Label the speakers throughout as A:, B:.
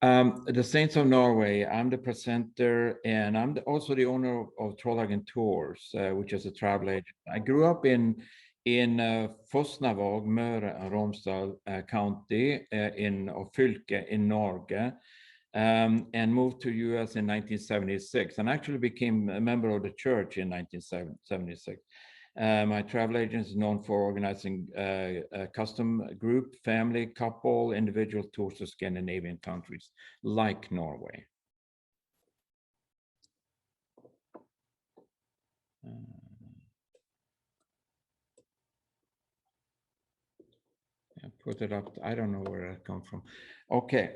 A: The Saints of Norway. I'm the presenter, and I'm also the owner of Trollhagen Tours, which is a travel agent. I grew up in Fosnavåg, Møre and Romsdal County in fylke in Norge, and moved to US in 1976, and actually became a member of the church in 1976. My travel agent is known for organizing a custom group, family, couple, individual tours to Scandinavian countries like Norway. I put it up. I don't know where that comes from. Okay.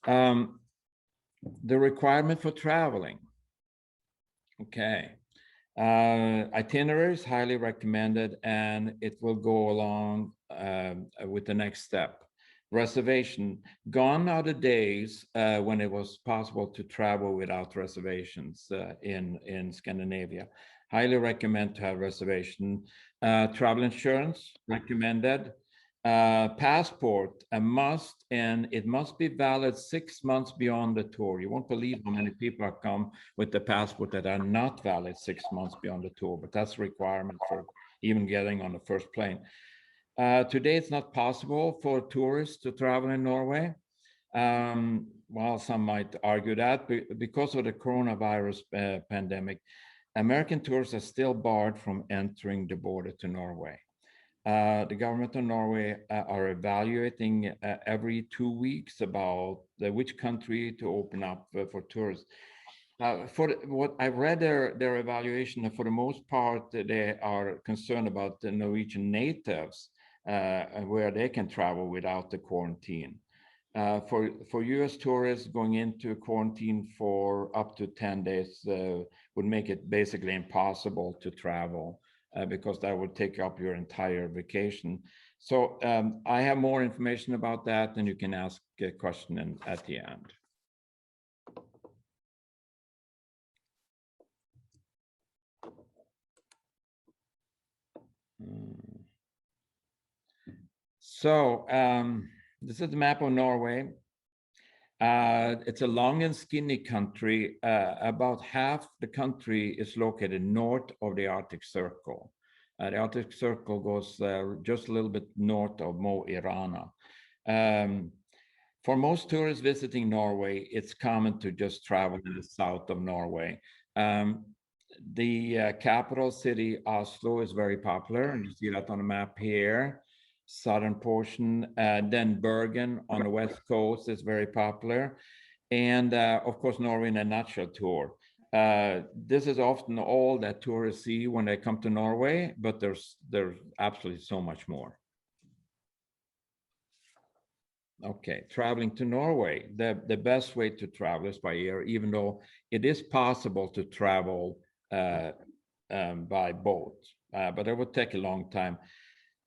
A: The requirement for traveling. Okay. Itinerary is highly recommended, and it will go along with the next step. Reservation. Gone are the days when it was possible to travel without reservations in Scandinavia. Highly recommend to have reservation. Travel insurance recommended. Passport a must, and it must be valid 6 months beyond the tour. You won't believe how many people have come with the passport that are not valid 6 months beyond the tour, but that's a requirement for even getting on the first plane. Today, it's not possible for tourists to travel in Norway. While some might argue that, because of the coronavirus pandemic, American tourists are still barred from entering the border to Norway. The government of Norway are evaluating every 2 weeks about which country to open up for tourists. What I read their evaluation, for the most part, they are concerned about the Norwegian natives, where they can travel without the quarantine. For US tourists, going into quarantine for up to 10 days would make it basically impossible to travel. Because that would take up your entire vacation. So I have more information about that, and you can ask a question at the end. So this is the map of Norway. It's a long and skinny country. About half the country is located north of the Arctic Circle. The Arctic Circle goes just a little bit north of Mo i Rana. For most tourists visiting Norway, it's common to just travel in the south of Norway. The capital city, Oslo, is very popular, and you see that on the map here. Southern portion, then Bergen on the west coast is very popular, and of course Norway in a nutshell tour. This is often all that tourists see when they come to Norway, but there's absolutely so much more. Okay, traveling to Norway, the best way to travel is by air, even though it is possible to travel by boat, but it would take a long time.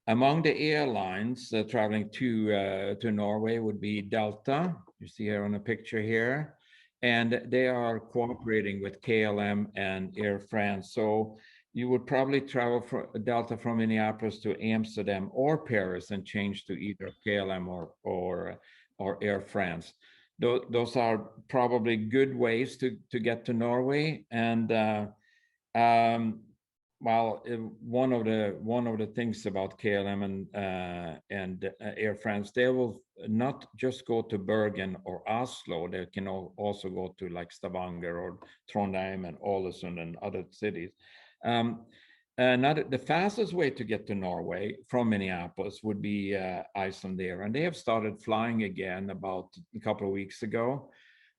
A: Among the airlines traveling to Norway would be Delta, you see here on a picture here, and they are cooperating with KLM and Air France. So you would probably travel for Delta from Minneapolis to Amsterdam or Paris and change to either KLM or Air France. Those are probably good ways to get to Norway, and well, one of the things about KLM and Air France, they will not just go to Bergen or Oslo. They can also go to like Stavanger or Trondheim and Ålesund and other cities. The fastest way to get to Norway from Minneapolis would be Icelandair, and they have started flying again about a couple of weeks ago.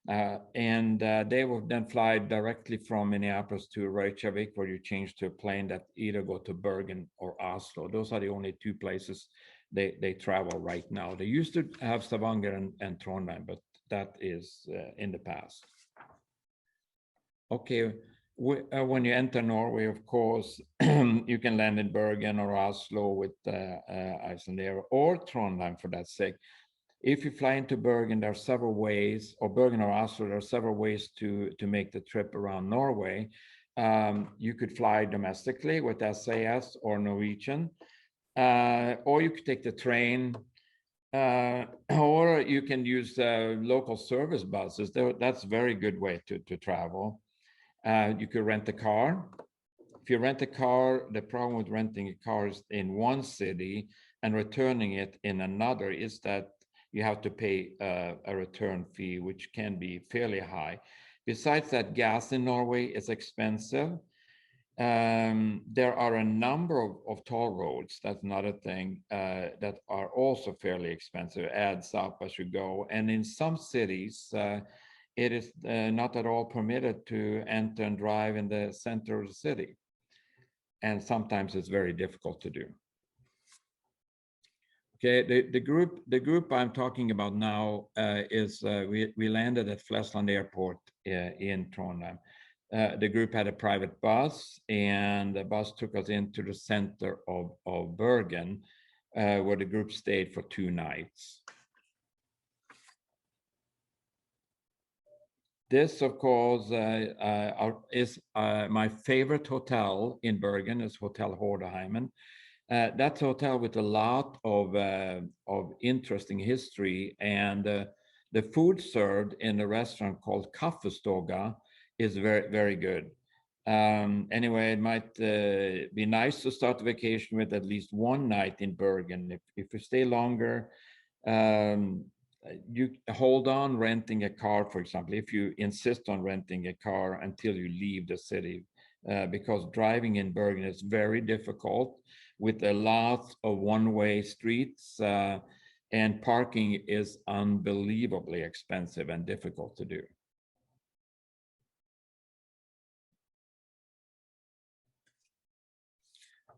A: And they will then fly directly from Minneapolis to Reykjavik, where you change to a plane that either go to Bergen or Oslo. Those are the only two places they travel right now. They used to have Stavanger and Trondheim, but that is in the past. Okay, when you enter Norway, of course, you can land in Bergen or Oslo with Icelandair or Trondheim for that sake. If you fly into Bergen, there are several ways, or Bergen or Oslo, there are several ways to make the trip around Norway. You could fly domestically with SAS or Norwegian, or you could take the train, or you can use local service buses. That's a very good way to travel. You could rent a car. If you rent a car, the problem with renting a car in one city and returning it in another is that you have to pay a return fee, which can be fairly high. Besides that, gas in Norway is expensive. There are a number of toll roads, that's another thing, that are also fairly expensive, adds up as you go. And in some cities, it is not at all permitted to enter and drive in the center of the city. And sometimes it's very difficult to do. Okay, the group I'm talking about now is we landed at Flesland Airport in Trondheim. The group had a private bus, and the bus took us into the center of Bergen, where the group stayed for 2 nights. This, of course, is my favorite hotel in Bergen, is Hotel Hordeheimen. That's a hotel with a lot of interesting history, and the food served in a restaurant called Kaffestoga is very, very good. Anyway, it might be nice to start the vacation with at least 1 night in Bergen. If you stay longer, you hold on renting a car, for example, if you insist on renting a car until you leave the city, because driving in Bergen is very difficult with a lot of one-way streets, and parking is unbelievably expensive and difficult to do.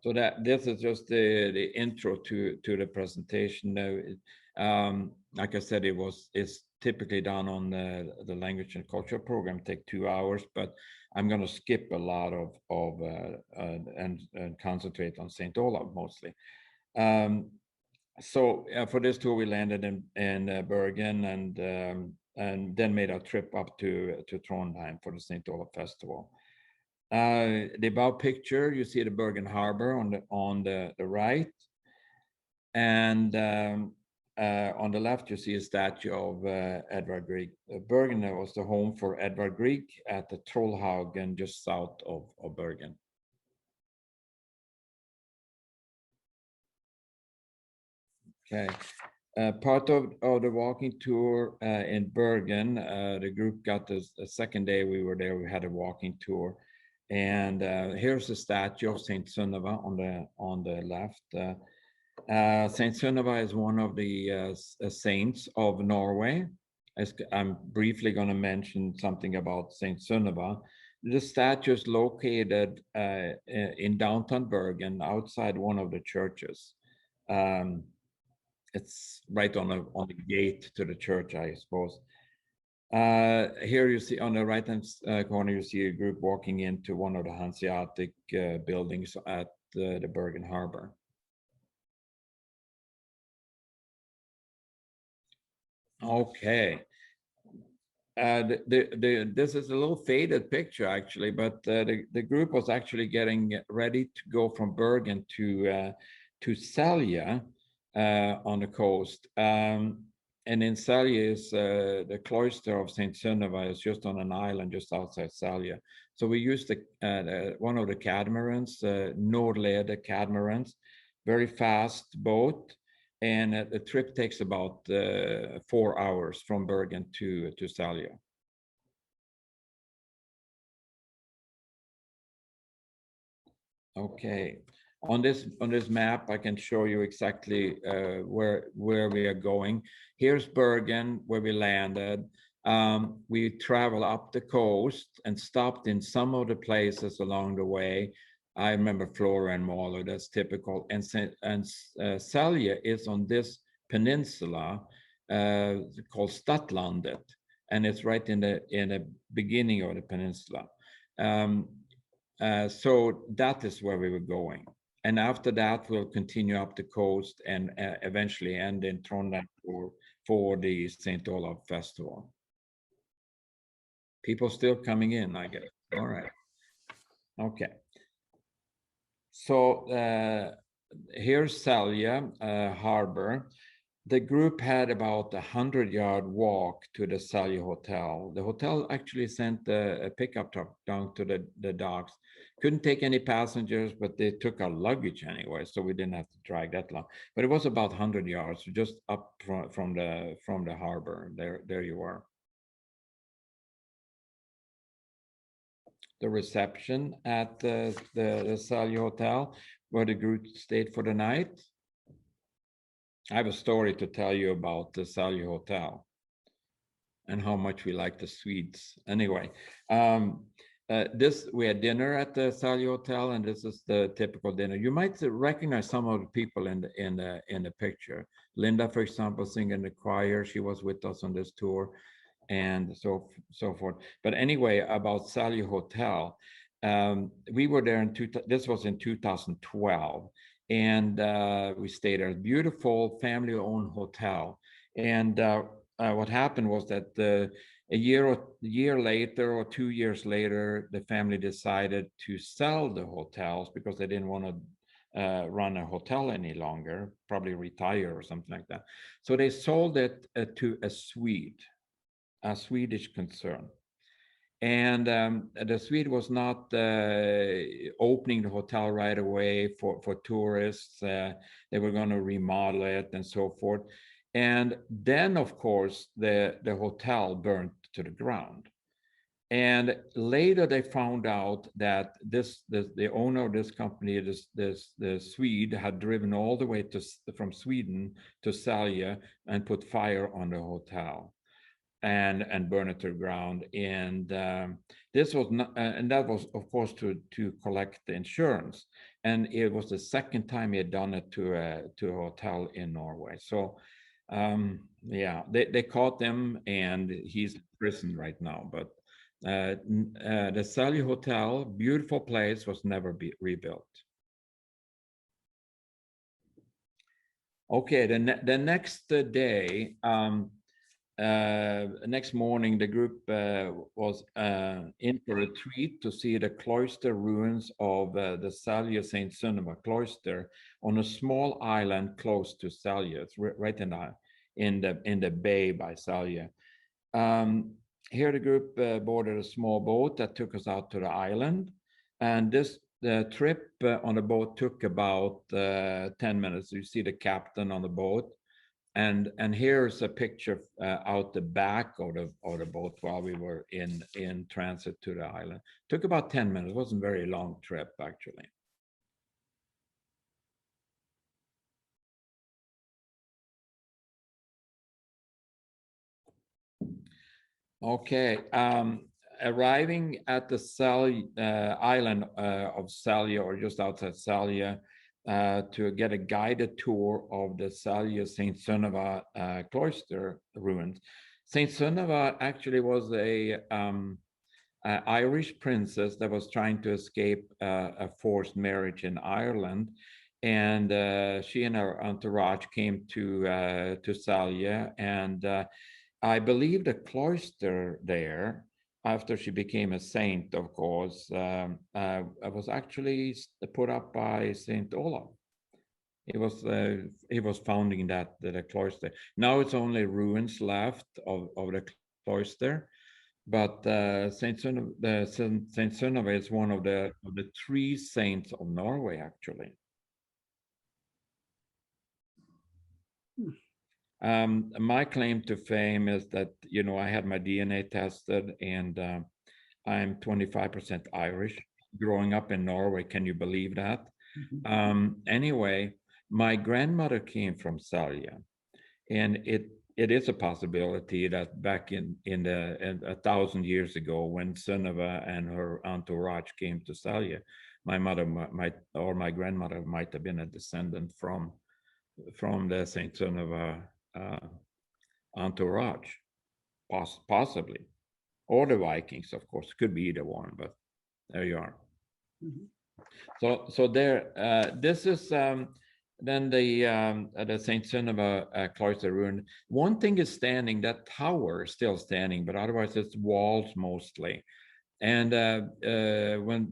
A: So that this is just the intro to the presentation. Like I said, it's typically done on the language and culture program, take 2 hours, but I'm going to skip a lot of and concentrate on St. Olaf mostly. So for this tour, we landed in Bergen and then made a trip up to Trondheim for the St. Olaf Festival. The above picture, you see the Bergen Harbor on the right, and on the left you see a statue of Edvard Grieg. Bergen was the home for Edvard Grieg at the Trollhaugen just south of Bergen. Okay. Part of the walking tour in Bergen, the group got the second day we were there, we had a walking tour. And here's the statue of Saint Sunniva on the left. Saint Sunniva is one of the saints of Norway. I'm briefly going to mention something about Saint Sunniva. The statue is located in downtown Bergen, outside one of the churches. It's right on the gate to the church, I suppose. Here you see on the right hand corner, you see a group walking into one of the Hanseatic buildings at the Bergen Harbor. Okay. This is a little faded picture actually, but the group was actually getting ready to go from Bergen to Selja on the coast. And in Selja is the cloister of Saint Sunniva is just on an island just outside Selja. So we used one of the catamarans, Nordlede catamarans, very fast boat, and the trip takes about 4 hours from Bergen to Selja. Okay. On this map, I can show you exactly where we are going. Here's Bergen, where we landed. We travel up the coast and stopped in some of the places along the way. I remember Flora and Malö, that's typical. And Selja is on this peninsula called Stadlandet, and it's right in the beginning of the peninsula. So that is where we were going. And after that, we'll continue up the coast and eventually end in Trondheim for the St. Olaf Festival. People still coming in, I guess. All right. Okay. So here's Selja harbor. the group had about 100-yard walk to the Salya Hotel. The hotel actually sent a pickup truck down to the docks. Couldn't take any passengers, but they took our luggage anyway, so we didn't have to drag that long. But it was about 100 yards, just up from the harbor. There you are. The reception at the Salya Hotel, where the group stayed for the night. I have a story to tell you about the Salya Hotel and how much we like the Swedes. Anyway, we had dinner at the Salya Hotel, and this is the typical dinner. You might recognize some of the people in the picture. Linda, for example, singing in the choir. She was with us on this tour, and so forth. But anyway, about Salya Hotel, we were there this was in 2012. And we stayed at a beautiful family-owned hotel. And what happened was that a year later or 2 years later, the family decided to sell the hotels because they didn't want to run a hotel any longer, probably retire or something like that. So they sold it to a Swedish concern. And the Swede was not opening the hotel right away for tourists. They were going to remodel it and so forth. And then, of course, the hotel burned to the ground. And later they found out that the owner of this company, the Swede, had driven all the way from Sweden to Salya and put fire on the hotel and burn it to the ground. And this was not, and that was, of course, to collect the insurance. And it was the second time he had done it to a hotel in Norway. So yeah, they caught him, and he's in prison right now. But the Salya Hotel, beautiful place, was never rebuilt. Okay, the next day, next morning, the group was in for a retreat to see the cloister ruins of the Salya Saint Sunniva cloister on a small island close to Salya. It's right in the bay by Salya. Here, the group boarded a small boat that took us out to the island, and the trip on the boat took about 10 minutes. You see the captain on the boat. And here's a picture out the back of the boat while we were in transit to the island. Took about 10 minutes. It wasn't a very long trip, actually. Okay. Arriving at the island of Salya, or just outside Salya, to get a guided tour of the Salya Saint Sunniva cloister ruins. Saint Sunniva actually was a Irish princess that was trying to escape a forced marriage in Ireland, and she and her entourage came to Salya, and I believe the cloister there, after she became a saint, of course, was actually put up by Saint Olaf. He was founding the cloister. Now it's only ruins left of the cloister, but Saint Sunniva is one of the 3 saints of Norway, actually. My claim to fame is that, I had my DNA tested, and I'm 25% Irish. Growing up in Norway, can you believe that? Anyway, my grandmother came from Salya, and it is a possibility that back in 1,000 years ago, when Sunniva and her entourage came to Salya, my mother my grandmother might have been a descendant from the Saint Sunniva entourage, possibly, or the Vikings, of course. Could be either one, but there you are. So there, this is then the Saint Sunniva cloister ruin. One thing is standing. That tower is still standing, but otherwise it's walls mostly. And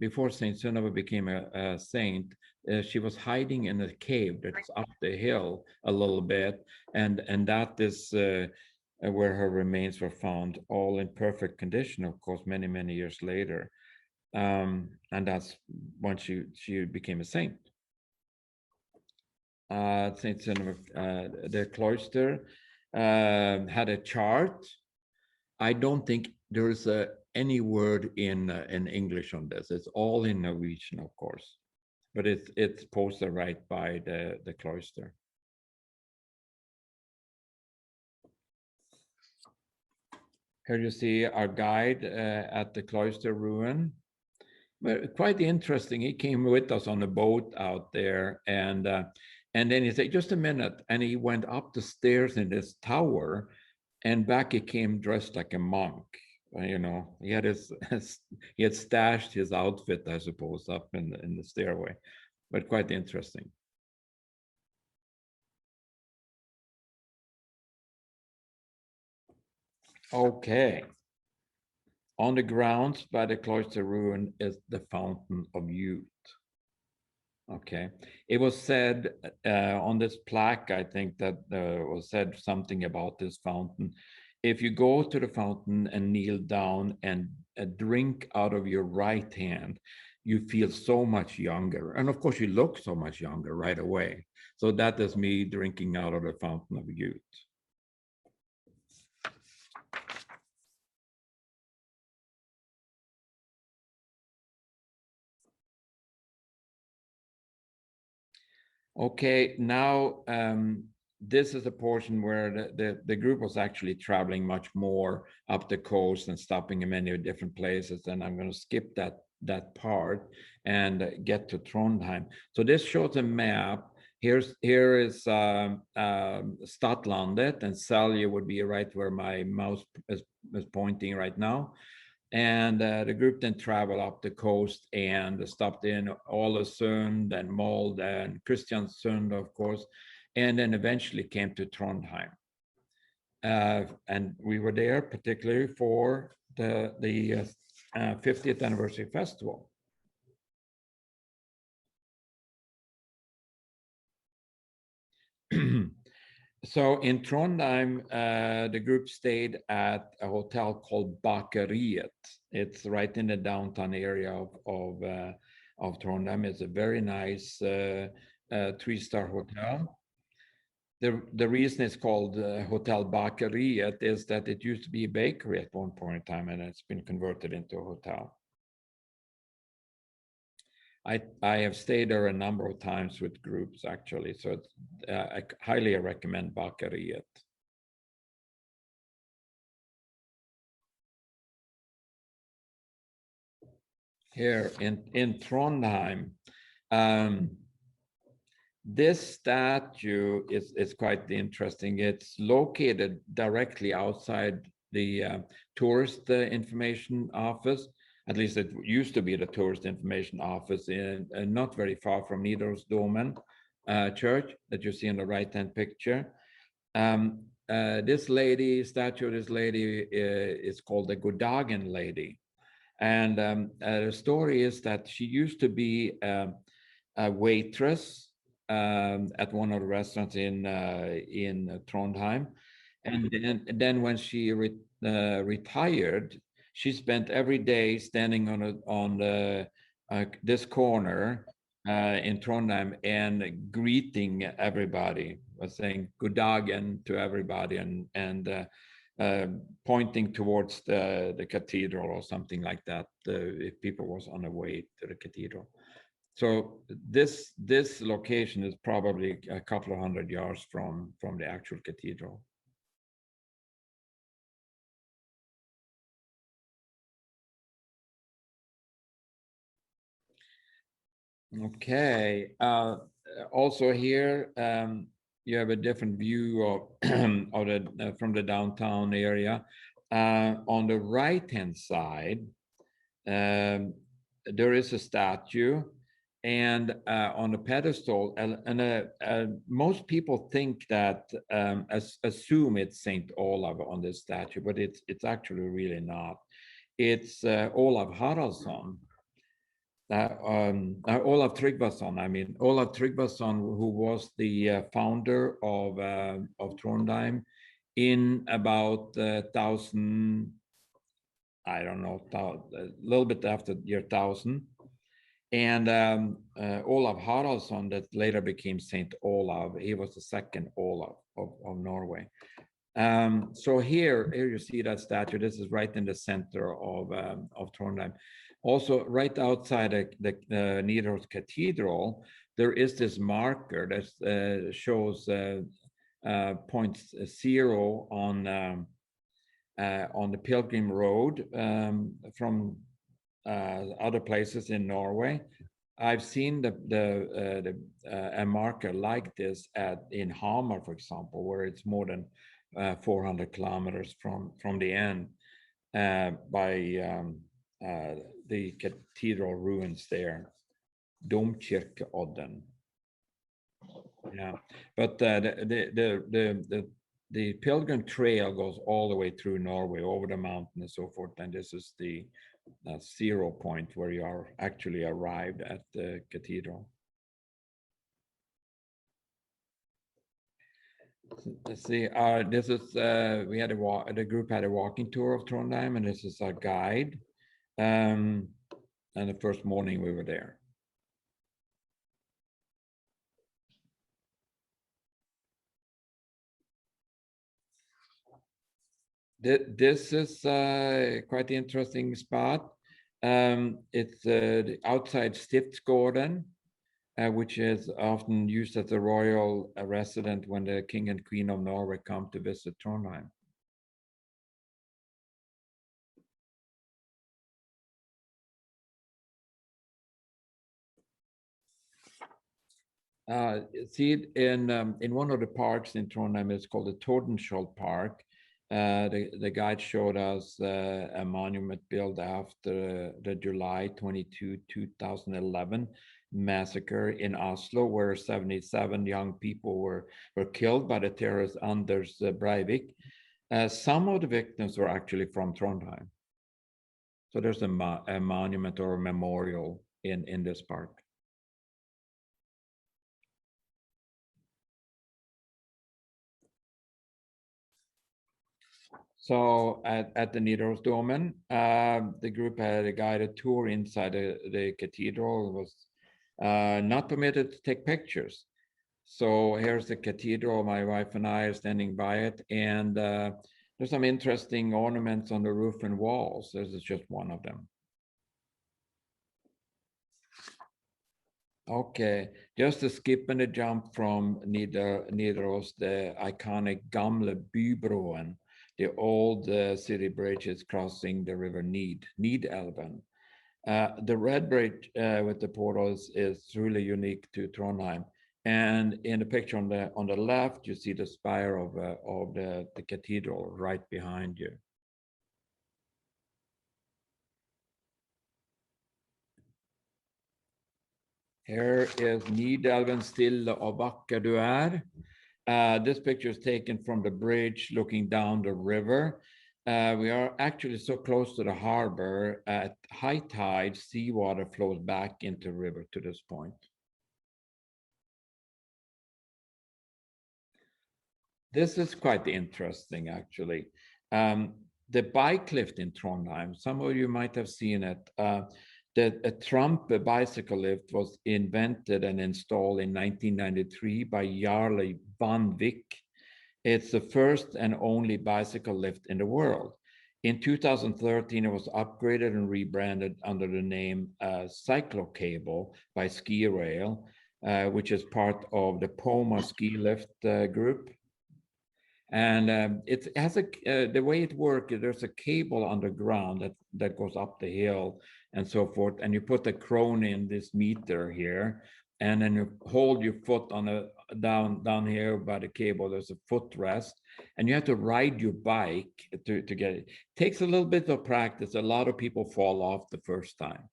A: before Saint Sunniva became a saint, she was hiding in a cave that's up the hill a little bit, and that is where her remains were found, all in perfect condition, of course, many years later. And that's when she became a saint. Saint Cinema, the cloister had a chart. I don't think there's any word in English on this. It's all in Norwegian, of course, but it's posted right by the cloister. Here you see our guide at the cloister ruin. But quite interesting. He came with us on a boat out there, and then he said, "Just a minute," and he went up the stairs in this tower, and back he came dressed like a monk. You know, he had he had stashed his outfit, I suppose, up in the stairway, but quite interesting. Okay. On the grounds by the cloister ruin is the Fountain of Youth. Okay. It was said on this plaque, I think that was said something about this fountain. If you go to the fountain and kneel down and drink out of your right hand, you feel so much younger. And of course, you look so much younger right away. So that is me drinking out of the Fountain of Youth. Okay, now this is a portion where the group was actually traveling much more up the coast and stopping in many different places. And I'm going to skip that part and get to Trondheim. So this shows a map. Here is Stadlandet, and Selje would be right where my mouse is pointing right now. And the group then traveled up the coast and stopped in Ålesund and Molde and Kristiansund, of course, and then eventually came to Trondheim. And we were there particularly for the 50th anniversary festival. So in Trondheim, the group stayed at a hotel called Bakeriet. It's right in the downtown area of Trondheim. It's a very nice 3-star hotel. The reason it's called Hotel Bakeriet is that it used to be a bakery at one point in time, and it's been converted into a hotel. I have stayed there a number of times with groups, actually, so it's, I highly recommend Bakeriet. Here in Trondheim, this statue is quite interesting. It's located directly outside the tourist information office. At least it used to be the tourist information office in not very far from Nidarosdomen church that you see in the right-hand picture. This lady, statue of this lady is called the Goddagen lady. And the story is that she used to be a waitress at one of the restaurants in Trondheim. And then when she retired, she spent every day standing on this corner in Trondheim and greeting everybody, saying "good dagen" to everybody, and pointing towards the cathedral or something like that if people was on the way to the cathedral. So this location is probably a couple of 100 yards from the actual cathedral. Okay. Also here, you have a different view of, from the downtown area. On the right-hand side, there is a statue, and on the pedestal, and most people think that, assume it's Saint Olav on this statue, but it's actually really not. It's Olav Haraldsson. Olav Tryggvason. I mean, Olav Tryggvason, who was the founder of Trondheim in about 1000, I don't know, a little bit after year 1000. And Olav Haraldsson, that later became Saint Olav, he was the second Olav of Norway. So here you see that statue. This is right in the center of Trondheim. Also, right outside the Nidaros Cathedral, there is this marker that shows point 0 on the Pilgrim Road from other places in Norway. I've seen a marker like this in Hamar, for example, where it's more than 400 kilometers from the end by the cathedral ruins there, Domkirkeodden. Yeah, but the pilgrim trail goes all the way through Norway, over the mountain and so forth, and this is the 0 point where you are actually arrived at the cathedral. Let's see. This is we had the group had a walking tour of Trondheim, and this is our guide. And the first morning we were there. This is quite an interesting spot. It's the outside Stiftsgården, which is often used as a royal residence when the king and queen of Norway come to visit Trondheim. See, in one of the parks in Trondheim, it's called the Tordenskjold Park. The guide showed us a monument built after the July 22, 2011 massacre in Oslo, where 77 young people were killed by the terrorist Anders Breivik. Some of the victims were actually from Trondheim. So there's a monument or a memorial in this park. So at the Nidarosdomen, the group had a guided tour inside the cathedral. It was not permitted to take pictures. So here's the cathedral. My wife and I are standing by it, and there's some interesting ornaments on the roof and walls. This is just one of them. Okay, just to skip and a jump from Nidaros, the iconic Gamle Bybroen, the old city bridge is crossing the river Nidelven. The red bridge with the portals is really unique to Trondheim. And in the picture on the left, you see the spire of the cathedral right behind you. Here is Nidelven stille og vakker du er. This picture is taken from the bridge looking down the river. We are actually so close to the harbor. At high tide, seawater flows back into the river to this point. This is quite interesting, actually. The bike lift in Trondheim, some of you might have seen it. A Trump bicycle lift was invented and installed in 1993 by Jarle Van Wyk. It's the first and only bicycle lift in the world. In 2013, it was upgraded and rebranded under the name Cyclocable by Ski Rail, which is part of the Poma ski lift group. And it has the way it works, there's a cable underground that goes up the hill and so forth. And you put a crone in this meter here, and then you hold your foot on down here by the cable. There's a footrest, and you have to ride your bike to get it. It takes a little bit of practice. A lot of people fall off the first time.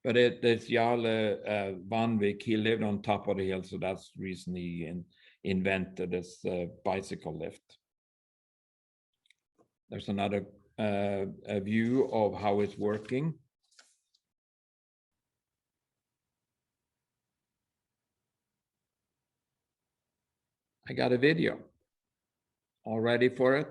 A: But it's Jarle Van Wyk. He lived on top of the hill, so that's the reason he invented this bicycle lift. There's another view of how it's working. I got a video. All ready for it?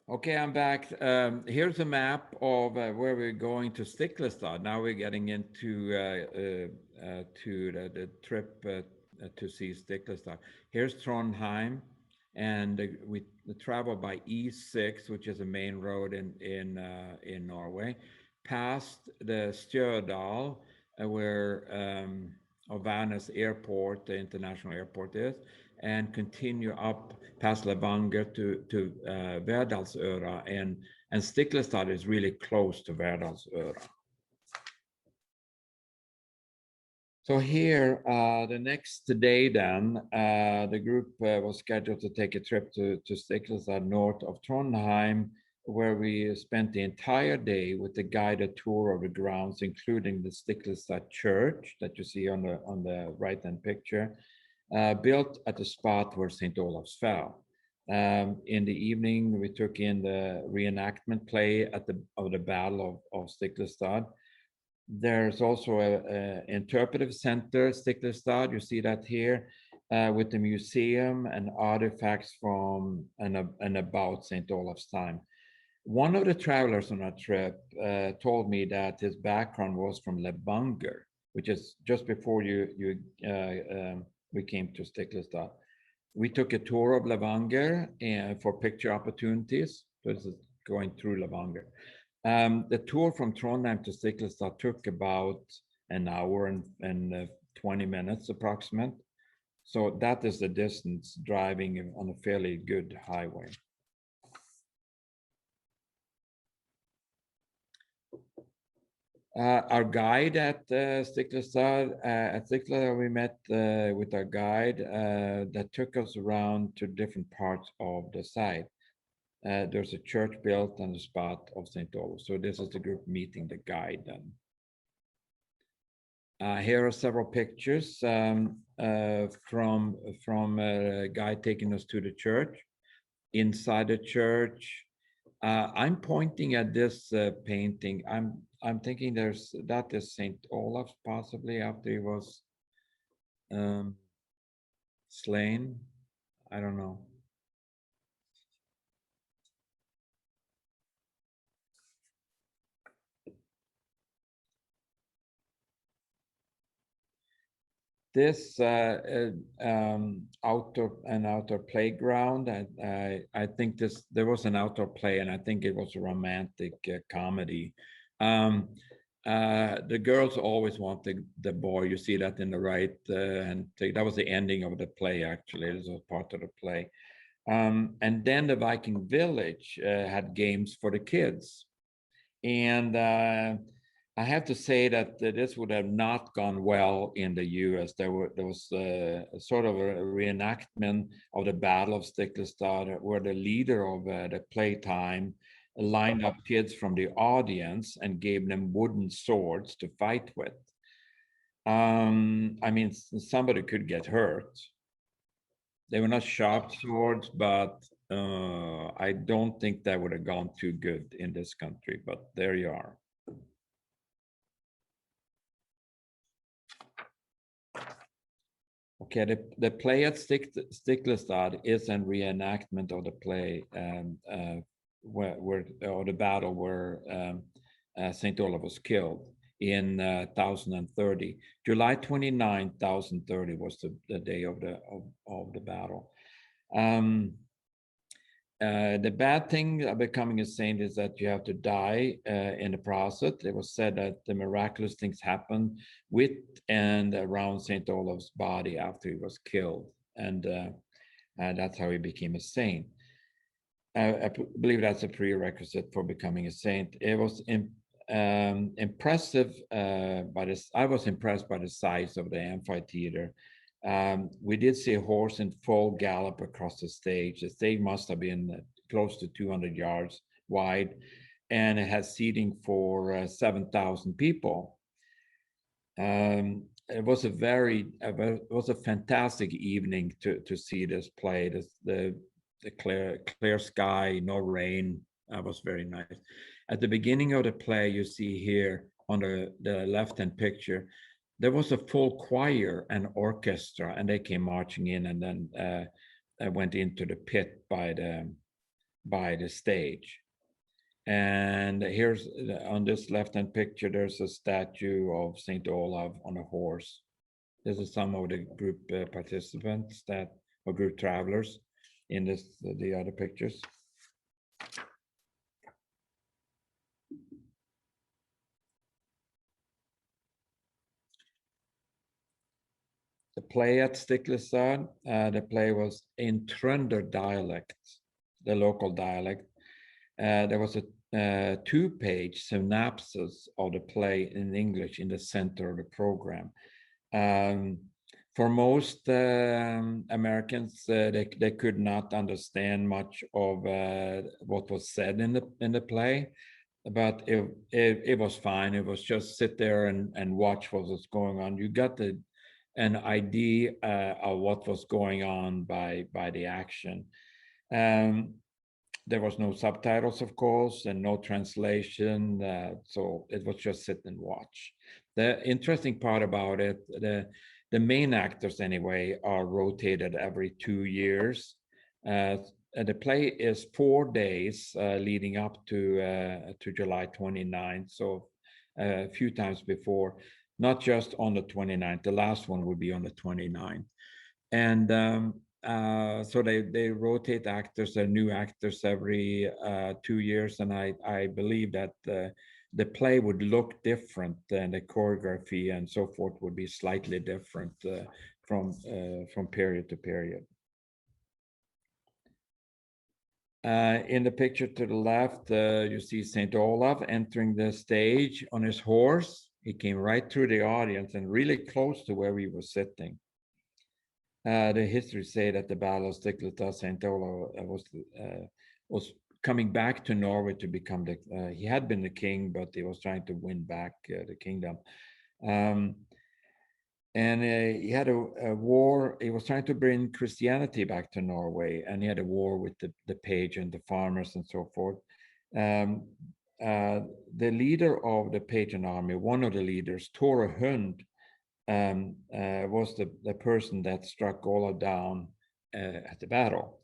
A: Okay, I'm back. Here's a map of where we're going to Stiklestad. Now we're getting into to the trip to see Stiklestad. Here's Trondheim, and we travel by E6, which is a main road in Norway, past the Stjørdal, where Ovanes Airport, the international airport is, and continue up past Levanger to Verdalsøra, and Stiklestad is really close to Verdalsøra. So here, the next day then, the group was scheduled to take a trip to Stiklestad north of Trondheim, where we spent the entire day with a guided tour of the grounds, including the Stiklestad church that you see on the right-hand picture, built at the spot where St. Olaf's fell. In the evening, we took in the reenactment play of the Battle of Stiklestad. There's also an interpretive center, Stiklestad. You see that here, with the museum and artifacts from and about St. Olaf's time. One of the travelers on our trip told me that his background was from Levanger, which is just before we came to Stiklestad. We took a tour of Levanger for picture opportunities. This is going through Levanger. The tour from Trondheim to Stiklestad took about an hour and 20 minutes approximate. So that is the distance driving on a fairly good highway. Our guide at Stiklestad, we met with our guide that took us around to different parts of the site. There's a church built on the spot of St. Olaf. So this is the group meeting the guide then. Here are several pictures from a guide taking us to the church. Inside the church, I'm pointing at this painting. I'm thinking that is St. Olaf, possibly after he was slain. I don't know. This outdoor playground. I think there was an outdoor play, and I think it was a romantic comedy. The girls always wanted the boy. You see that in the right, and that was the ending of the play. Actually, this was part of the play. And then the Viking village had games for the kids. And I have to say that this would have not gone well in the US. There was sort of a reenactment of the Battle of Stiklestad, where the leader of the playtime lined up kids from the audience and gave them wooden swords to fight with. I mean, somebody could get hurt. They were not sharp swords, but I don't think that would have gone too good in this country. But there you are. Okay, the play at Stiklestad is a reenactment of the play where or the battle where Saint Olaf was killed in 1030. July 29, 1030 was the day of the battle. The bad thing of becoming a saint is that you have to die in the process. It was said that the miraculous things happened with and around Saint Olaf's body after he was killed, and that's how he became a saint. I believe that's a prerequisite for becoming a saint. It was impressive by this. I was impressed by the size of the amphitheater. We did see a horse in full gallop across the stage. The stage must have been close to 200 yards wide, and it had seating for 7,000 people. It was a fantastic evening to see this play. The clear sky, no rain. That was very nice. At the beginning of the play, you see here on the left-hand picture, there was a full choir and orchestra, and they came marching in, and then went into the pit by the stage. And here's on this left-hand picture, there's a statue of Saint Olaf on a horse. This is some of the group participants or group travelers in the other pictures. The play at Stiklestad, the play was in Trønder dialect, the local dialect. There was a 2-page synopsis of the play in English in the center of the program. For most Americans, they could not understand much of what was said in the play, but it was fine. It was just sit there and watch what was going on. You got an idea of what was going on by the action. There was no subtitles, of course, and no translation, so it was just sit and watch. The interesting part about it, the main actors anyway are rotated every 2 years. The play is 4 days leading up to July 29th, so a few times before, not just on the 29th. The last one would be on the 29th. And so they rotate actors, they're new actors every 2 years, and I believe that the play would look different, and the choreography and so forth would be slightly different from period to period. In the picture to the left, you see Saint Olaf entering the stage on his horse. He came right through the audience and really close to where we were sitting. The history say that the Battle of Stiklestad, Saint Olaf was coming back to Norway to become he had been the king, but he was trying to win back the kingdom. And he had a war. He was trying to bring Christianity back to Norway, and he had a war with the page and the farmers and so forth. The leader of the pagan army, one of the leaders, Tore Hund, was the person that struck Olaf down at the battle.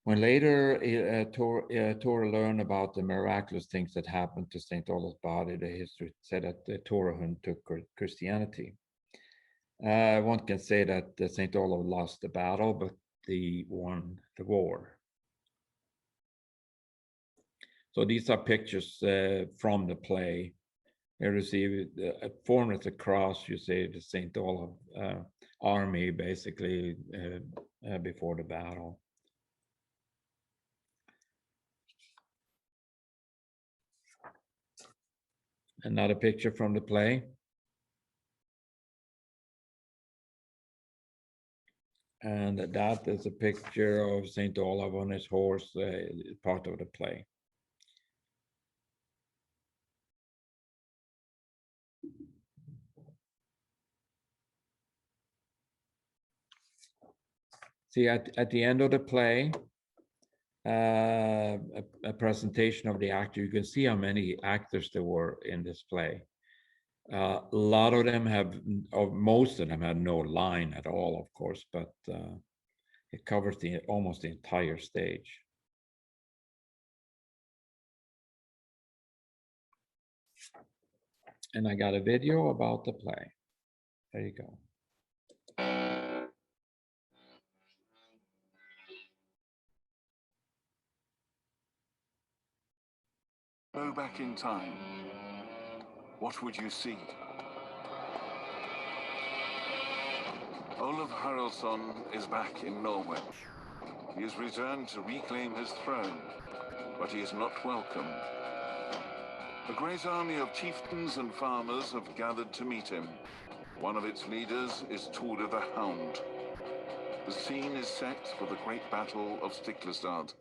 A: When later Tore learned about the miraculous things that happened to Saint Olaf's body, the history said that Tore Hund took Christianity. One can say that Saint Olaf lost the battle, but he won the war. So these are pictures from the play. Here you see formed as a cross, you see the Saint Olaf army basically before the battle. Another picture from the play. And that is a picture of Saint Olaf on his horse, part of the play. See, at the end of the play, a presentation of the actor, you can see how many actors there were in this play. A lot of them have, or most of them had no line at all, of course, but it covers almost the entire stage. And I got a video about the play. There you go.
B: Go back in time. What would you see? Olaf Haraldsson is back in Norway. He has returned to reclaim his throne, but he is not welcome. A great army of chieftains and farmers have gathered to meet him. One of its leaders is Tore the Hound. The scene is set for the great battle of Stiklestad.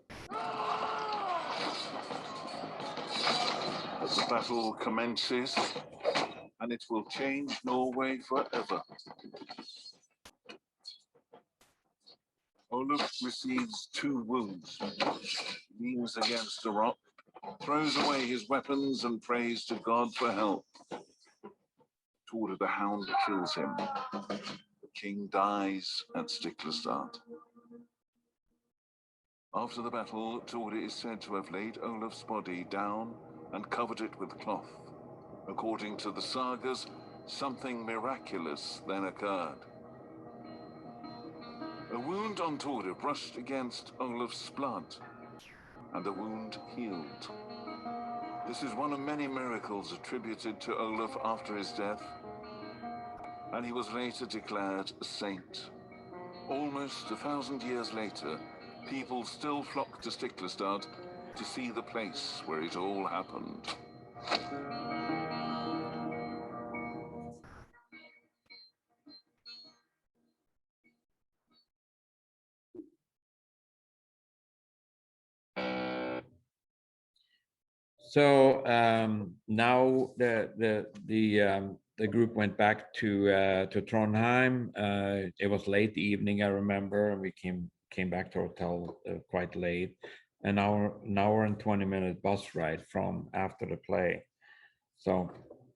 B: The battle commences, and it will change Norway forever. Olaf receives 2 wounds, leans against a rock, throws away his weapons and prays to God for help. Tore the Hound kills him. The king dies at Stiklestad. After the battle, Tore is said to have laid Olaf's body down and covered it with cloth. According to the sagas, something miraculous then occurred. A wound on Tore brushed against Olaf's blood, and the wound healed. This is one of many miracles attributed to Olaf after his death, and he was later declared a saint. Almost 1,000 years later, people still flock to Stiklestad to see the place where it all happened.
A: So now the group went back to Trondheim. It was late evening, I remember, and we came back to hotel quite late. An hour and 20-minute bus ride from after the play. So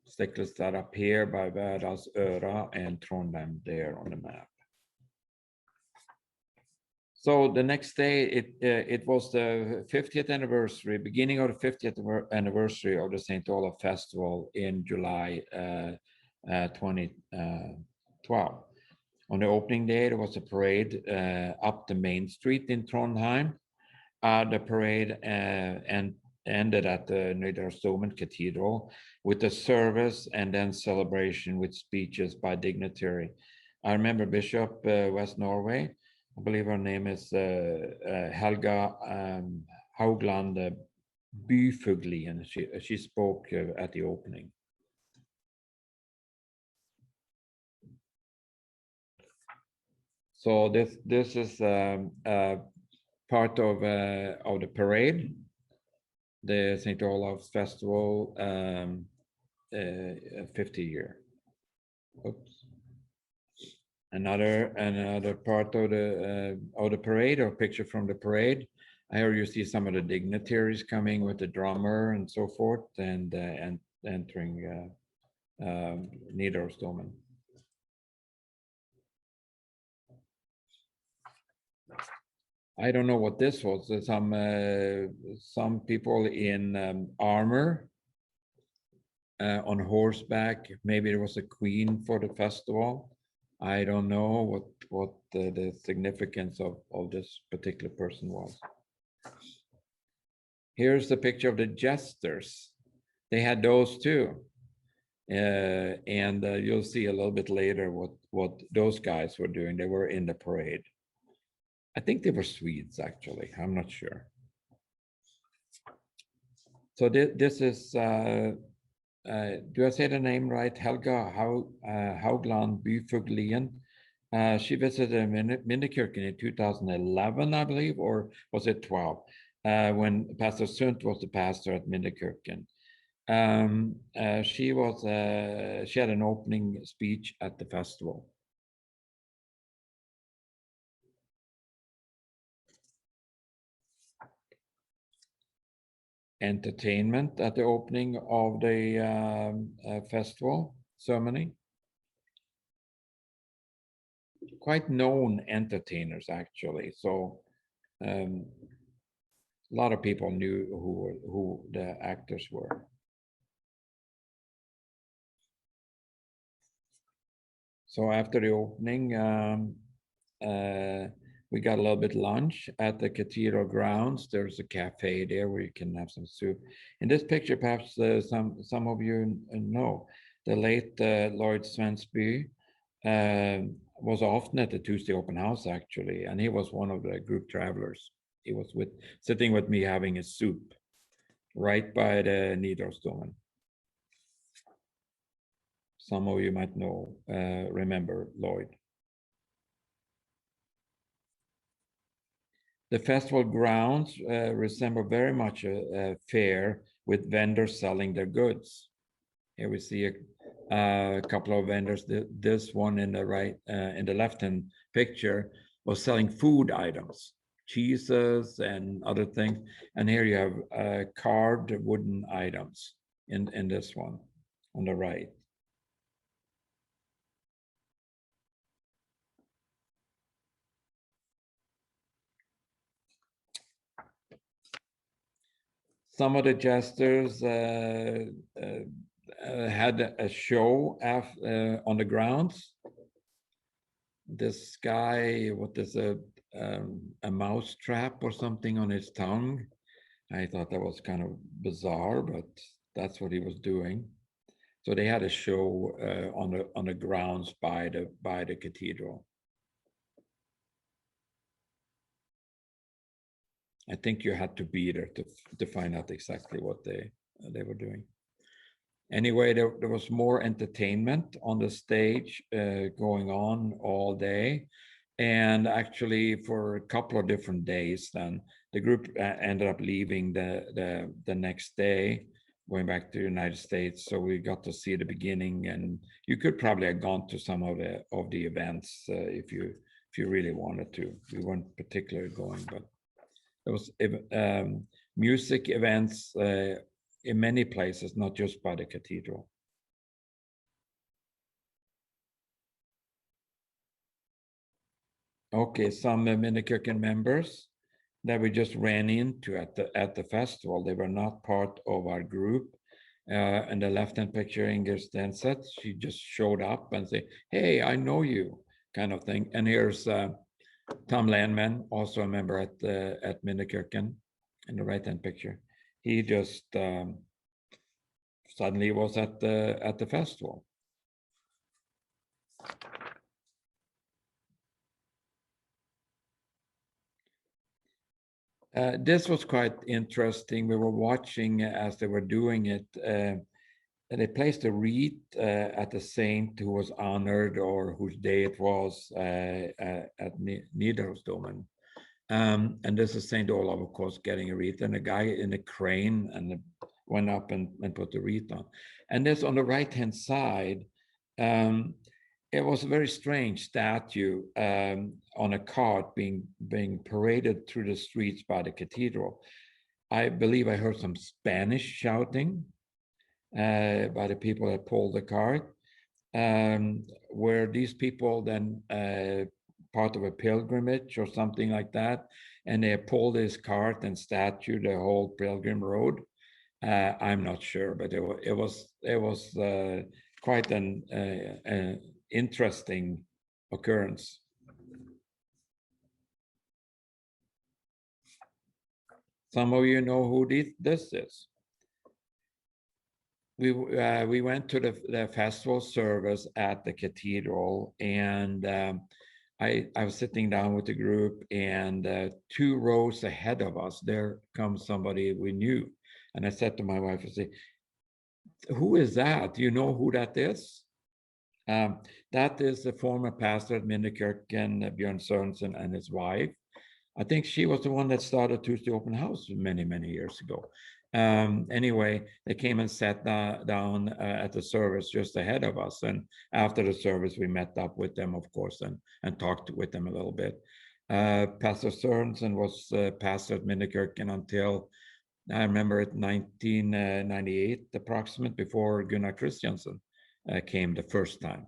A: Stiklestad up here by Værdalsøra and Trondheim there on the map. So the next day, it was the 50th anniversary, beginning of the 50th anniversary of the St. Olaf Festival in July 2012. On the opening day, there was a parade up the main street in Trondheim. The parade ended at the Nidarosdomen Cathedral with a service and then celebration with speeches by dignitary. I remember Bishop West Norway. I believe her name is Helga Haugland Byfugli, and she spoke at the opening. So this is part of the parade, the St. Olaf's Festival 50 year. Oops. Another part of the parade, or picture from the parade. Here you see some of the dignitaries coming with the drummer and so forth, and entering Nidarosdomen. I don't know what this was. Some people in armor on horseback. Maybe it was a queen for the festival. I don't know what the significance of this particular person was. Here's the picture of the jesters. They had those too. And you'll see a little bit later what those guys were doing. They were in the parade. I think they were Swedes, actually. I'm not sure. So this is do I say the name right? Helga Haugland Byfuglien. She visited Minnekirken in 2011, I believe, or was it 12, when Pastor Sundt was the pastor at Minnekirken. She had an opening speech at the festival. Entertainment at the opening of the festival ceremony. Quite known entertainers, actually. So a lot of people knew who the actors were. So after the opening, we got a little bit lunch at the cathedral grounds. There's a cafe there where you can have some soup. In this picture, perhaps some of you know, the late Lloyd Svensby was often at the Tuesday open house, actually, and he was one of the group travelers. He was sitting with me having a soup right by the Nidarosdomen. Some of you might know, remember Lloyd. The festival grounds resemble very much a fair with vendors selling their goods. Here we see a couple of vendors. This one in the right, in the left-hand picture, was selling food items, cheeses and other things. And here you have carved wooden items in this one on the right. Some of the jesters had a show on the grounds. This guy, what is a mouse trap or something on his tongue? I thought that was kind of bizarre, but that's what he was doing. So they had a show on the grounds by the cathedral. I think you had to be there to find out exactly what they were doing. Anyway, there was more entertainment on the stage going on all day. And actually for a couple of different days, then the group ended up leaving the next day, going back to the United States. So we got to see the beginning, and you could probably have gone to some of the events if you really wanted to. We weren't particularly going, but there was music events in many places, not just by the cathedral. Okay, some Minnekirken members that we just ran into at the festival. They were not part of our group. And the left-hand picture, Inger Stenset, she just showed up and said, "Hey, I know you," kind of thing. And here's Tom Landman, also a member at Minnekirken, in the right-hand picture. He just suddenly was at the festival. This was quite interesting. We were watching as they were doing it. They placed a wreath at the saint who was honored or whose day it was at Nidarosdomen. And this is Saint Olaf, of course, getting a wreath, and a guy in a crane and went up and put the wreath on. And this on the right-hand side, it was a very strange statue on a cart being paraded through the streets by the cathedral. I believe I heard some Spanish shouting by the people that pulled the cart. Were these people then part of a pilgrimage or something like that, and they pulled this cart and statue the whole pilgrim road? I'm not sure, but it was quite an interesting occurrence. Some of you know who this is. We went to the festival service at the cathedral, and I was sitting down with the group, and 2 rows ahead of us, there comes somebody we knew. And I said to my wife, I said, who is that? Do you know who that is? That is the former pastor at Minnekirken, Björn Sørensen, and his wife. I think she was the one that started Tuesday Open House many, many years ago. Anyway, they came and sat down at the service just ahead of us. And after the service, we met up with them, of course, and talked with them a little bit. Pastor Sørensen was pastor at Minnekirken until, I remember it, 1998, approximate, before Gunnar Christiansen came the first time.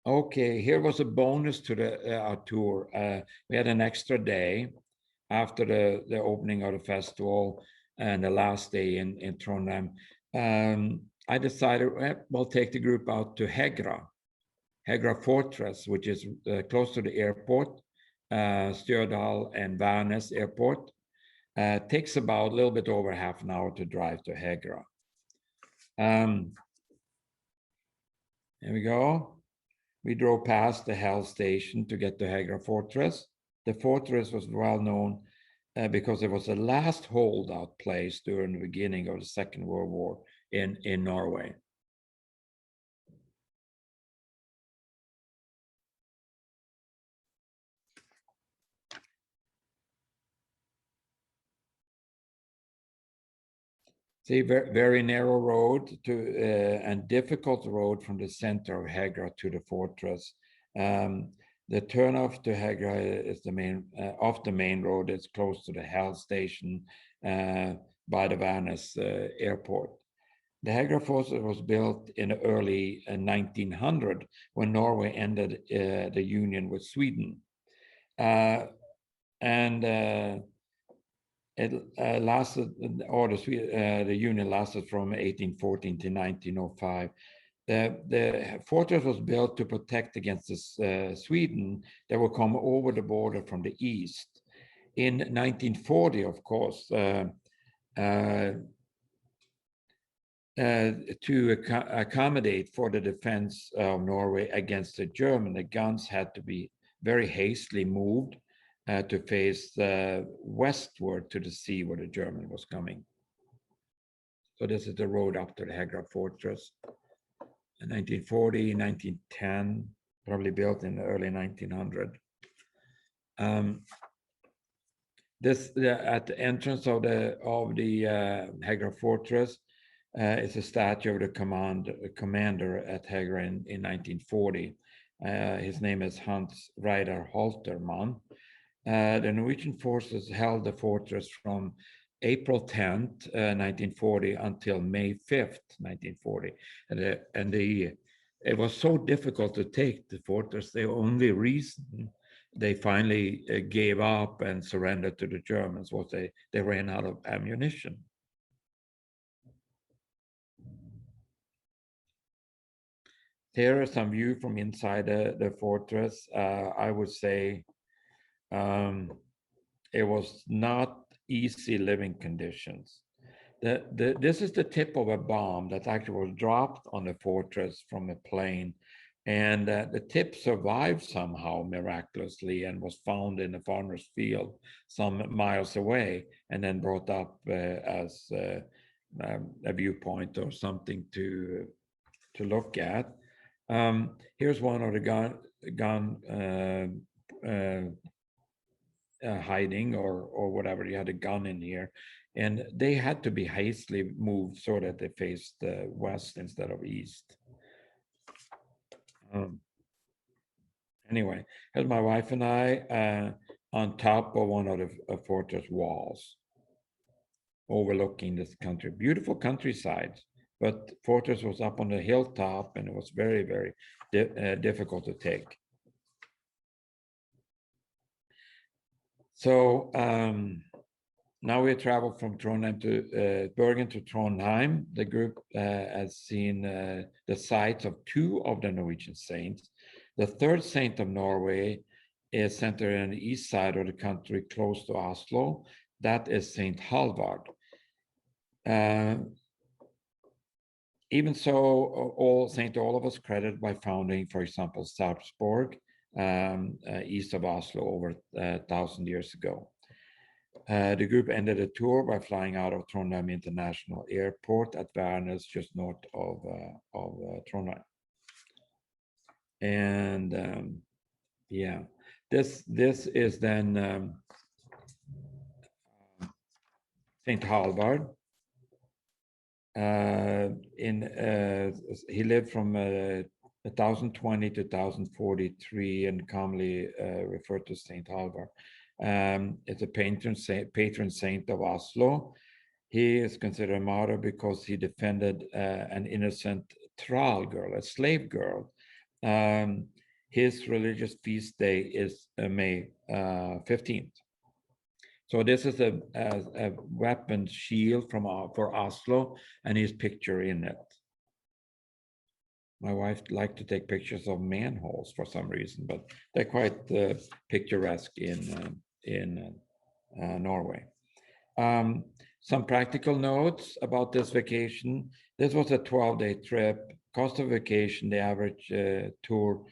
A: Okay, here was a bonus to our tour. We had an extra day after the opening of the festival and the last day in Trondheim. I decided, we'll take the group out to Hegra Fortress, which is close to the airport, Stjørdal and Værnes Airport. Takes about a little bit over half an hour to drive to Hegra. There we go. We drove past the Hell Station to get to Hegra Fortress. The fortress was well known because it was the last holdout place during the beginning of the Second World War in Norway. See, very narrow road and difficult road from the center of Hegra to the fortress. The turnoff to Hegra is the main off the main road. It's close to the Hell Station by the Værnes airport. The Hegra Fortress was built in the early 1900 when Norway ended the union with Sweden, it lasted, or the union lasted from 1814 to 1905. The fortress was built to protect against Sweden that would come over the border from the east. In 1940, of course, to accommodate for the defense of Norway against the German, the guns had to be very hastily moved to face westward to the sea where the German was coming. So this is the road up to the Hegra Fortress. In 1940, 1910, probably built in the early 1900. At the entrance of the Hegra Fortress is a statue of the commander at Hegra in 1940. His name is Hans Reidar Holtermann. The Norwegian forces held the fortress from April 10th, 1940 until May 5th, 1940. It was so difficult to take the fortress. The only reason they finally gave up and surrendered to the Germans was they ran out of ammunition. Here is some view from inside the fortress. I would say it was not easy living conditions. This is the tip of a bomb that actually was dropped on the fortress from a plane, and the tip survived somehow miraculously and was found in a farmer's field some miles away, and then brought up as a viewpoint or something to look at. Here's one of the gun hiding or whatever. You had a gun in here, and they had to be hastily moved so that they faced west instead of east. Anyway, here's my wife and I on top of one of the fortress walls, overlooking this country. Beautiful countryside, but fortress was up on the hilltop, and it was very, very difficult to take. So now we travel from Trondheim to Bergen to Trondheim. The group has seen the sites of two of the Norwegian saints. The third saint of Norway is centered on the east side of the country, close to Oslo. That is Saint Halvard. Even so, Saint Olaf was credited by founding, for example, Sarpsborg, east of Oslo over 1,000 years ago. The group ended the tour by flying out of Trondheim International Airport at Værnes, just north of Trondheim. And yeah, this is then Saint Halvard. He lived from 1020 to 1043 and commonly referred to Saint Halvard. It's a patron saint of Oslo. He is considered a martyr because he defended an innocent thrall girl, a slave girl. His religious feast day is May 15th. So this is a weapon shield for Oslo, and his picture in it. My wife liked to take pictures of manholes for some reason, but they're quite picturesque in Norway. Some practical notes about this vacation. This was a 12-day trip. Cost of vacation, the average tour,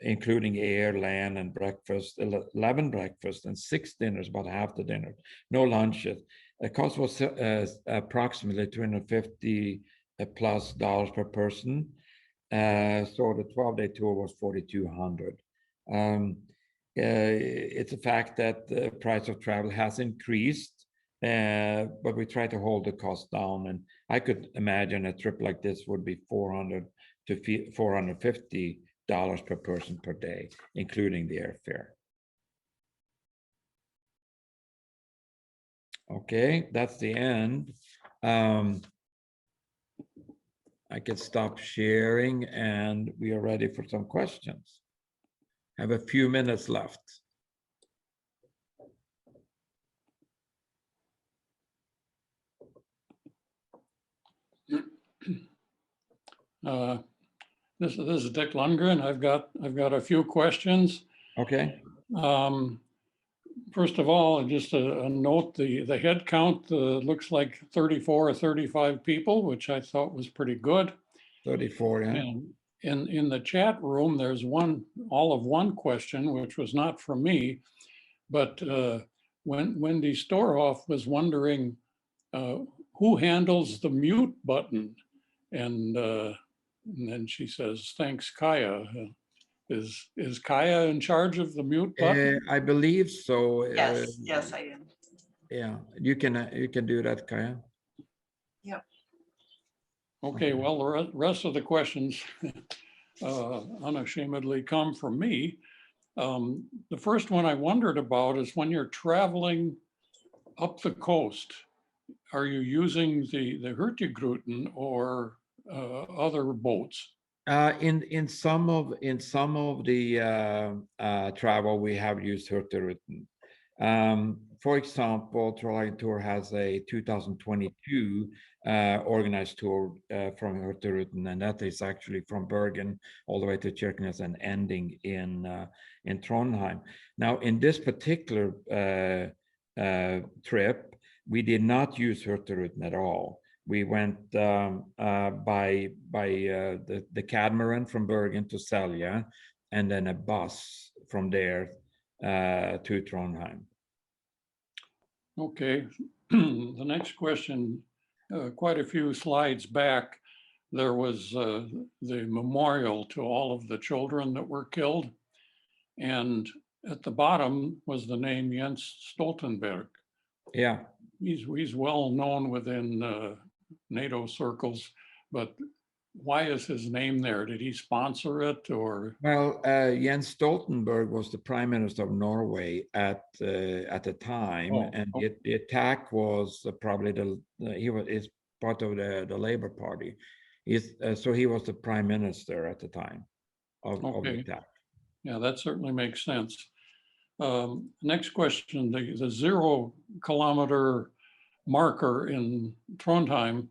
A: including air, land, and breakfast, 11 breakfasts and 6 dinners, about half the dinner, no lunches. The cost was approximately $250 plus per person. So the 12-day tour was $4,200. It's a fact that the price of travel has increased, but we try to hold the cost down. And I could imagine a trip like this would be $400 to $450 per person per day, including the airfare. Okay, that's the end. I can stop sharing and we are ready for some questions. I have a few minutes left.
C: This is Dick Lundgren. I've got a few questions.
A: Okay.
C: First of all, just a note, the head count looks like 34 or 35 people, which I thought was pretty good.
A: 34, yeah.
C: And in the chat room, there's one question, which was not from me, but Wendy Storhoff was wondering who handles the mute button, and then she says, "Thanks, Kaya." Is Kaya in charge of the mute button?
A: I believe so.
D: Yes, I am.
A: Yeah, you can do that, Kaya.
D: Yep.
C: Okay, well, the rest of the questions unashamedly come from me. The first one I wondered about is when you're traveling up the coast, are you using the Hurtigruten or other boats?
A: In some of the travel, we have used Hurtigruten. For example, Trolley Tour has a 2022 organized tour from Hurtigruten, and that is actually from Bergen all the way to Kirkenes and ending in Trondheim. Now, in this particular trip, we did not use Hurtigruten at all. We went by the catamaran from Bergen to Selja, and then a bus from there to Trondheim.
C: Okay, the next question, quite a few slides back, there was the memorial to all of the children that were killed. And at the bottom was the name Jens Stoltenberg.
A: Yeah.
C: He's well known within NATO circles, but why is his name there? Did he sponsor it or?
A: Well, Jens Stoltenberg was the prime minister of Norway at the time, and the attack was probably is part of the Labour Party. So he was the prime minister at the time of the attack.
C: Yeah, that certainly makes sense. Next question, the 0 kilometer marker in Trondheim,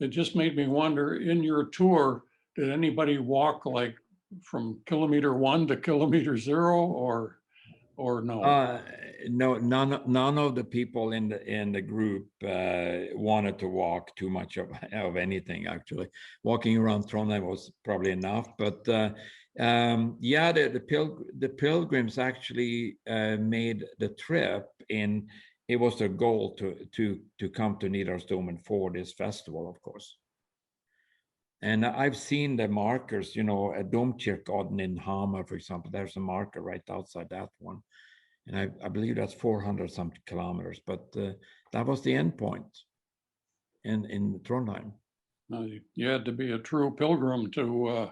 C: it just made me wonder, in your tour, did anybody walk like from kilometer 1 to kilometer 0 or no?
A: No, none of the people in the group wanted to walk too much of anything. Actually, walking around Trondheim was probably enough. But Yeah, the pilgrims actually made the trip, and it was their goal to come to Nidarosdomen for this festival, of course. And I've seen the markers, you know, at Domkyrkan in Hamar, for example, there's a marker right outside that one. And I believe that's 400 some kilometers, but that was the end point in Trondheim.
C: You had to be a true pilgrim to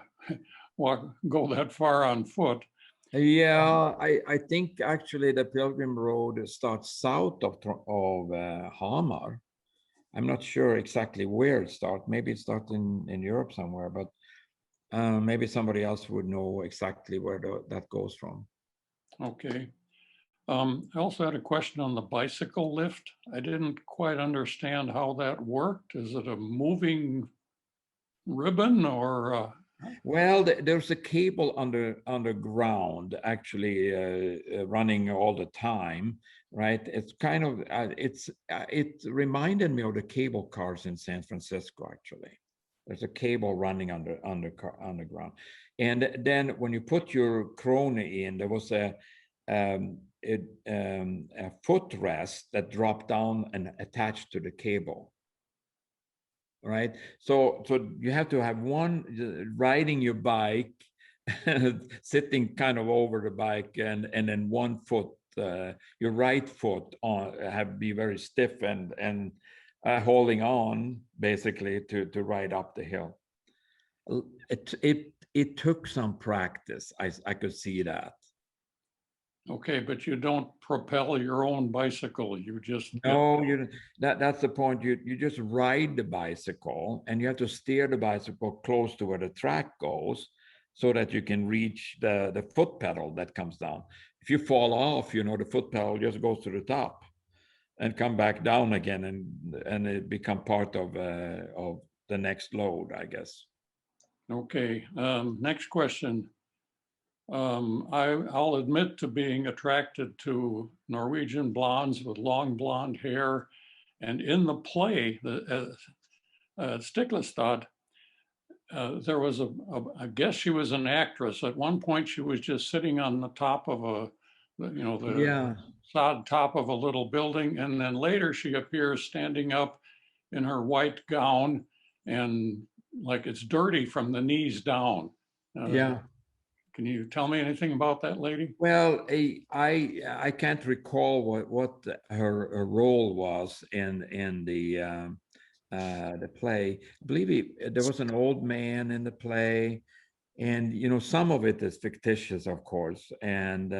C: go that far on foot.
A: Yeah, I think actually the Pilgrim Road starts south of Hamar. I'm not sure exactly where it starts. Maybe it starts in Europe somewhere, but maybe somebody else would know exactly where that goes from.
C: Okay. I also had a question on the bicycle lift. I didn't quite understand how that worked. Is it a moving ribbon or?
A: Well, there's a cable underground actually running all the time, right? It's kind of it reminded me of the cable cars in San Francisco. Actually, there's a cable running underground, and then when you put your krona in, there was a footrest that dropped down and attached to the cable. Right, so you have to have one riding your bike, sitting kind of over the bike, and then one foot, your right foot on be very stiff and holding on basically to ride up the hill. It took some practice. I could see that.
C: Okay, but you don't propel your own bicycle. You just
A: No, that's the point. You just ride the bicycle, and you have to steer the bicycle close to where the track goes, so that you can reach the foot pedal that comes down. If you fall off, you know, the foot pedal just goes to the top and come back down again, and it become part of the next load, I guess.
C: Okay. Next question. I'll admit to being attracted to Norwegian blondes with long blonde hair. And in the play, Stiklestad, there was I guess she was an actress. At one point, she was just sitting on the top of the sod top of a little building. And then later she appears standing up in her white gown and like it's dirty from the knees down.
A: Yeah.
C: Can you tell me anything about that lady?
A: Well, I can't recall what her role was in the play. I believe there was an old man in the play, and you know some of it is fictitious, of course. And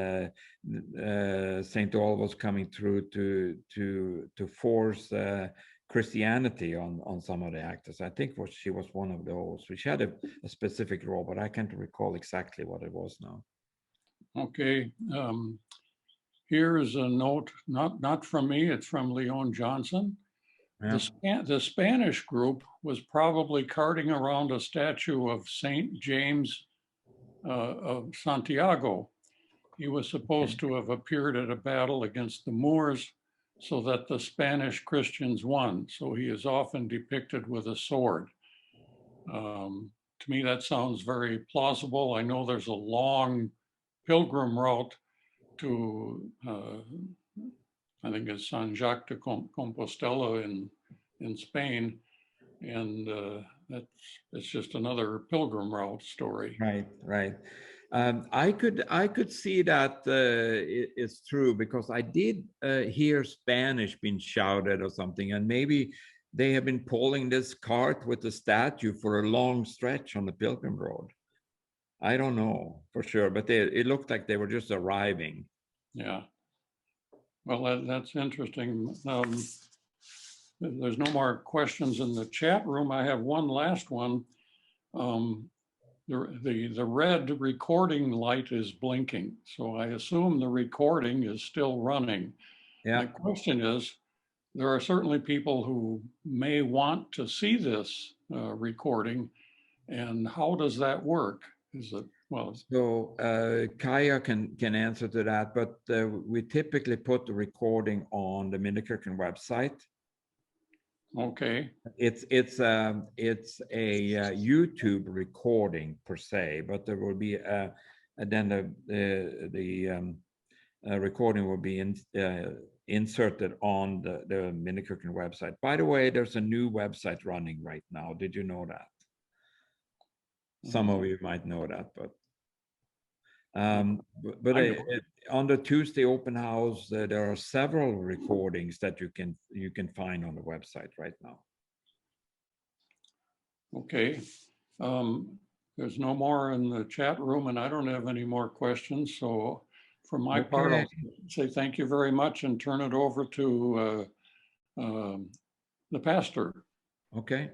A: Saint Olaf was coming through to force Christianity on some of the actors. I think she was one of those. She had a specific role, but I can't recall exactly what it was now.
C: Okay, here is a note, not from me, it's from Leon Johnson. Yeah. The Spanish group was probably carting around a statue of Saint James of Santiago. He was supposed to have appeared at a battle against the Moors so that the Spanish Christians won. So he is often depicted with a sword. To me, that sounds very plausible. I know there's a long pilgrim route to, I think it's San Jacques de Compostela in Spain. And it's just another pilgrim route story.
A: Right. I could see that it's true, because I did hear Spanish being shouted or something, and maybe they have been pulling this cart with the statue for a long stretch on the Pilgrim Road. I don't know for sure, but it looked like they were just arriving.
C: Yeah. Well, that's interesting. There's no more questions in the chat room. I have one last one. The red recording light is blinking, so I assume the recording is still running.
A: Yeah.
C: My question is, there are certainly people who may want to see this recording, and how does that work? Is it, well,
A: so Kaya can answer to that, but we typically put the recording on the Middelkerken website.
C: Okay,
A: It's a YouTube recording per se, but there will be and then the recording will be inserted on the Mini Cooking website. By the way, there's a new website running right now. Did you know that? Some of you might know that, but on the Tuesday open house, there are several recordings that you can find on the website right now.
C: okay. There's no more in the chat room, and I don't have any more questions. So for my part, I'll say thank you very much and turn it over to the pastor.
A: Okay.